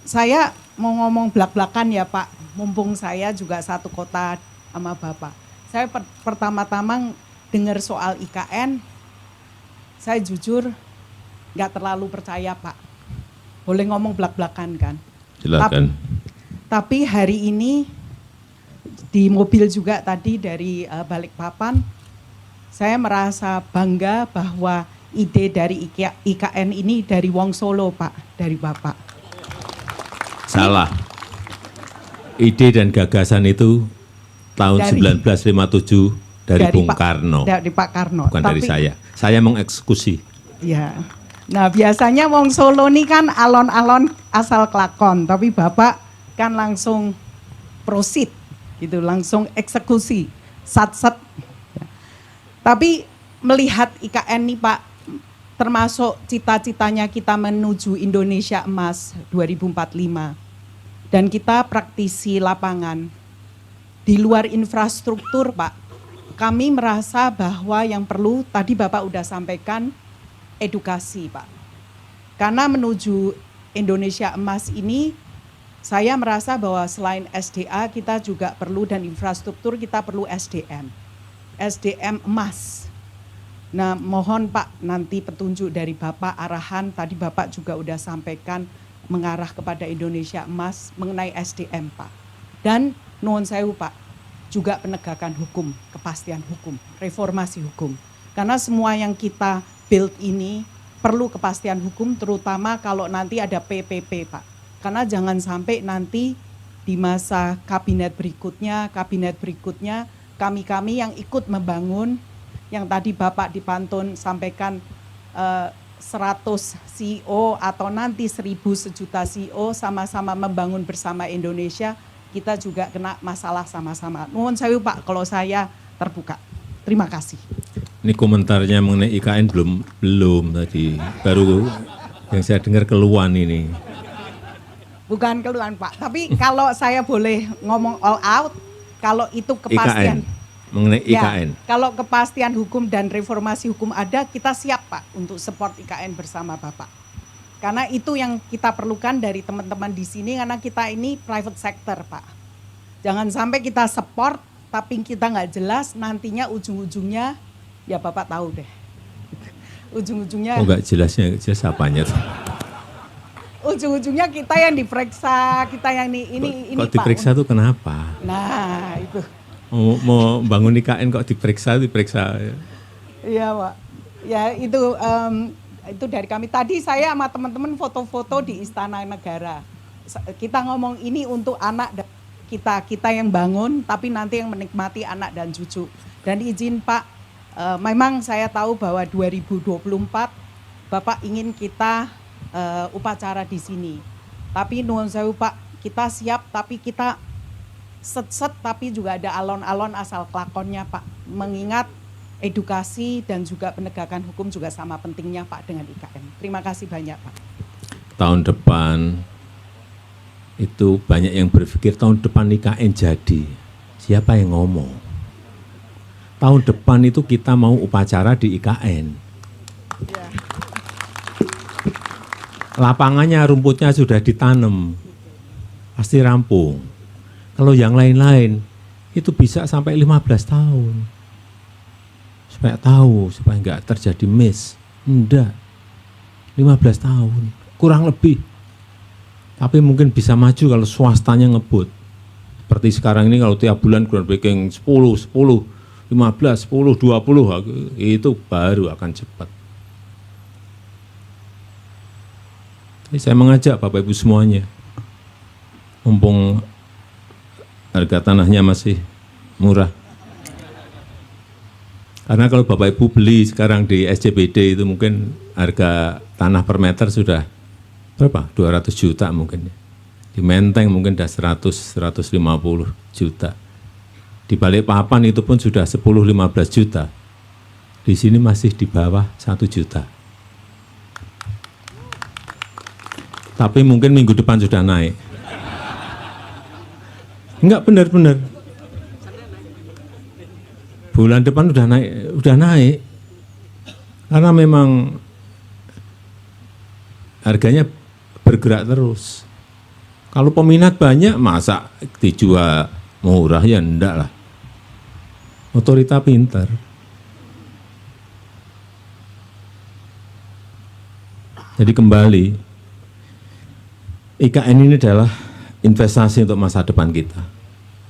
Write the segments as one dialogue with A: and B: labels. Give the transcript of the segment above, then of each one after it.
A: saya mau ngomong blak-blakan ya Pak, mumpung saya juga satu kota sama Bapak. Saya pertama-tama dengar soal IKN, saya jujur nggak terlalu percaya Pak. Boleh ngomong blak-blakan kan?
B: Silakan.
A: Tapi hari ini di mobil juga tadi dari Balikpapan, saya merasa bangga bahwa ide dari IKN ini dari Wong Solo Pak, dari Bapak.
B: Salah. Ide dan gagasan itu tahun 1957 dari Bung Karno.
A: Dari Pak Karno.
B: Bukan dari saya. Saya mengeksekusi.
A: Ya. Nah biasanya Wong Solo ini kan alon-alon asal kelakon. Tapi Bapak kan langsung proceed. Gitu, langsung eksekusi. Sat-sat. Tapi melihat IKN nih Pak, termasuk cita-citanya kita menuju Indonesia Emas 2045. Dan kita praktisi lapangan. Di luar infrastruktur Pak, kami merasa bahwa yang perlu, tadi Bapak udah sampaikan, edukasi Pak. Karena menuju Indonesia Emas ini, saya merasa bahwa selain SDA kita juga perlu dan infrastruktur kita perlu SDM. SDM emas. Nah mohon Pak nanti petunjuk dari Bapak, arahan tadi Bapak juga udah sampaikan mengarah kepada Indonesia Emas mengenai SDM Pak. Dan nuwun sewu Pak, juga penegakan hukum, kepastian hukum, reformasi hukum. Karena semua yang kita build ini perlu kepastian hukum terutama kalau nanti ada PPP Pak. Karena jangan sampai nanti di masa kabinet berikutnya kami-kami yang ikut membangun, yang tadi Bapak di Pantun sampaikan 100 CEO atau nanti 1000 sejuta CEO sama-sama membangun bersama Indonesia, kita juga kena masalah sama-sama. Nuwun sewu Pak kalau saya terbuka. Terima kasih.
B: Ini komentarnya mengenai IKN belum tadi, baru yang saya dengar keluhan ini.
A: Bukan keluhan Pak, tapi kalau saya boleh ngomong all out, kalau itu kepastian.
B: IKN. Mengenai IKN.
A: Ya, kalau kepastian hukum dan reformasi hukum ada, kita siap Pak untuk support IKN bersama Bapak. Karena itu yang kita perlukan dari teman-teman di sini, karena kita ini private sector Pak. Jangan sampai kita support, tapi kita nggak jelas nantinya ujung-ujungnya, ya Bapak tahu deh. Ujung-ujungnya.
B: Oh nggak jelasnya, jelas apanya tuh?
A: Ujung-ujungnya kita yang diperiksa, kita yang ini
B: kok diperiksa
A: Pak.
B: Tuh kenapa?
A: Nah itu.
B: Mau bangun IKN kok diperiksa.
A: Iya Pak, ya itu dari kami. Tadi saya sama teman-teman foto-foto di Istana Negara. Kita ngomong ini untuk anak kita yang bangun, tapi nanti yang menikmati anak dan cucu. Dan izin Pak, memang saya tahu bahwa 2024 Bapak ingin kita upacara di sini. Tapi nuwun sewu Pak, kita siap tapi kita set tapi juga ada alon-alon asal kelakonnya Pak. Mengingat edukasi dan juga penegakan hukum juga sama pentingnya Pak dengan IKN. Terima kasih banyak Pak.
B: Tahun depan itu banyak yang berpikir tahun depan IKN jadi. Siapa yang ngomong? Tahun depan itu kita mau upacara di IKN. Ya. Lapangannya, rumputnya sudah ditanam, pasti rampung. Kalau yang lain-lain, itu bisa sampai 15 tahun. Supaya tahu, supaya enggak terjadi miss. Enggak, 15 tahun, kurang lebih. Tapi mungkin bisa maju kalau swastanya ngebut. Seperti sekarang ini kalau tiap bulan groundbreaking 10, 15, 10, 20, itu baru akan cepat. Jadi saya mengajak Bapak Ibu semuanya, mumpung harga tanahnya masih murah. Karena kalau Bapak Ibu beli sekarang di SCBD itu mungkin harga tanah per meter sudah berapa? 200 juta mungkin. Di Menteng mungkin sudah 100-150 juta. Di Balikpapan itu pun sudah 10-15 juta. Di sini masih di bawah 1 juta. Tapi mungkin minggu depan sudah naik. Enggak, benar-benar. Bulan depan udah naik. Karena memang harganya bergerak terus. Kalau peminat banyak, masa dijual murah? Ya enggak lah. Otorita pintar. Jadi kembali, IKN ini adalah investasi untuk masa depan kita.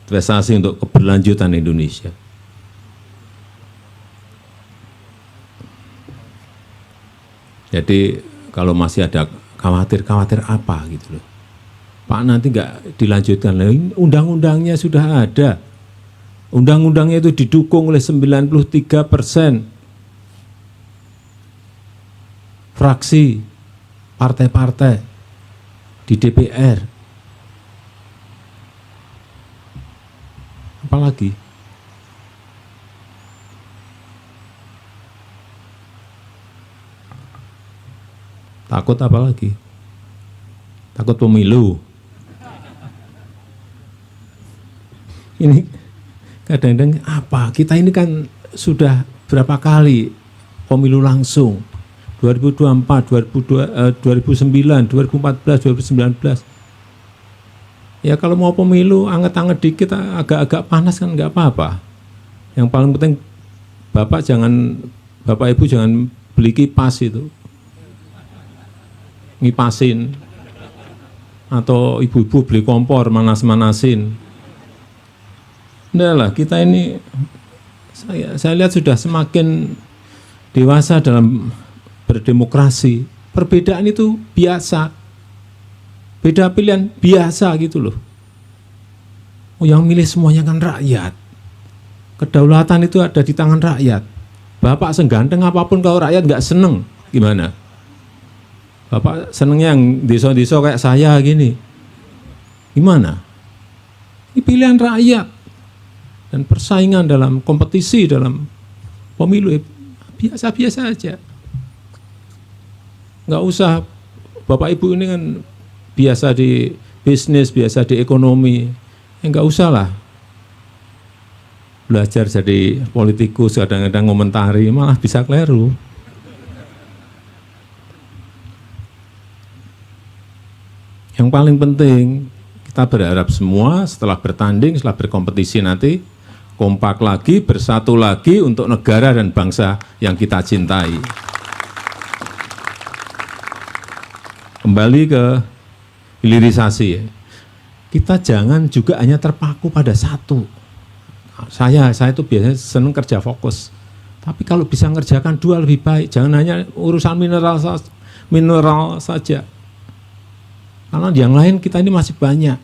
B: Investasi untuk keberlanjutan Indonesia. Jadi kalau masih ada khawatir apa gitu loh. Pak, nanti nggak dilanjutkan. Undang-undangnya sudah ada. Undang-undangnya itu didukung oleh 93% fraksi partai-partai di DPR. Apalagi? Takut apa lagi? Takut pemilu. Ini kadang-kadang apa? Kita ini kan sudah berapa kali pemilu langsung. 2024, 2009, 2014, 2019. Ya kalau mau pemilu anget-anget dikit, agak-agak panas kan nggak apa-apa. Yang paling penting Bapak Ibu jangan beli kipas itu. Ngipasin, atau ibu-ibu beli kompor manas-manasin. Enggak lah, kita ini saya lihat sudah semakin dewasa dalam berdemokrasi. Perbedaan itu biasa, beda pilihan biasa gitu loh. Oh, yang milih semuanya kan rakyat. Kedaulatan itu ada di tangan rakyat. Bapak seganteng apapun kalau rakyat nggak seneng, gimana? Bapak senengnya yang desa-desa kayak saya gini. Gimana? Ini pilihan rakyat. Dan persaingan dalam kompetisi dalam pemilu biasa-biasa aja. Nggak usah, Bapak Ibu ini kan biasa di bisnis, biasa di ekonomi. Nggak usah lah. Belajar jadi politikus, kadang-kadang ngomentari, malah bisa keliru. Yang paling penting, kita berharap semua setelah bertanding, setelah berkompetisi nanti, kompak lagi, bersatu lagi untuk negara dan bangsa yang kita cintai. Kembali ke hilirisasi. Kita jangan juga hanya terpaku pada satu. Saya itu biasanya senang kerja fokus. Tapi kalau bisa ngerjakan dua lebih baik. Jangan hanya urusan mineral saja. Karena yang lain kita ini masih banyak.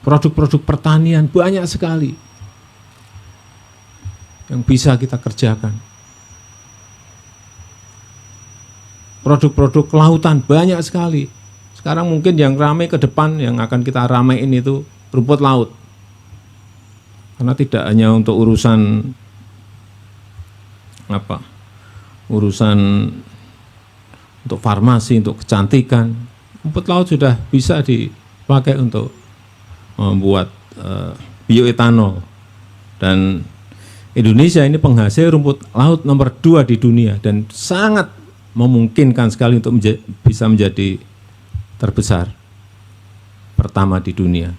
B: Produk-produk pertanian banyak sekali yang bisa kita kerjakan. Produk-produk kelautan banyak sekali. Sekarang mungkin yang ramai ke depan, yang akan kita ramein itu rumput laut. Karena tidak hanya untuk urusan urusan untuk farmasi, untuk kecantikan. Rumput laut sudah bisa dipakai untuk membuat bioetanol. Dan Indonesia ini penghasil rumput laut nomor 2 di dunia dan sangat memungkinkan sekali untuk bisa menjadi terbesar pertama di dunia.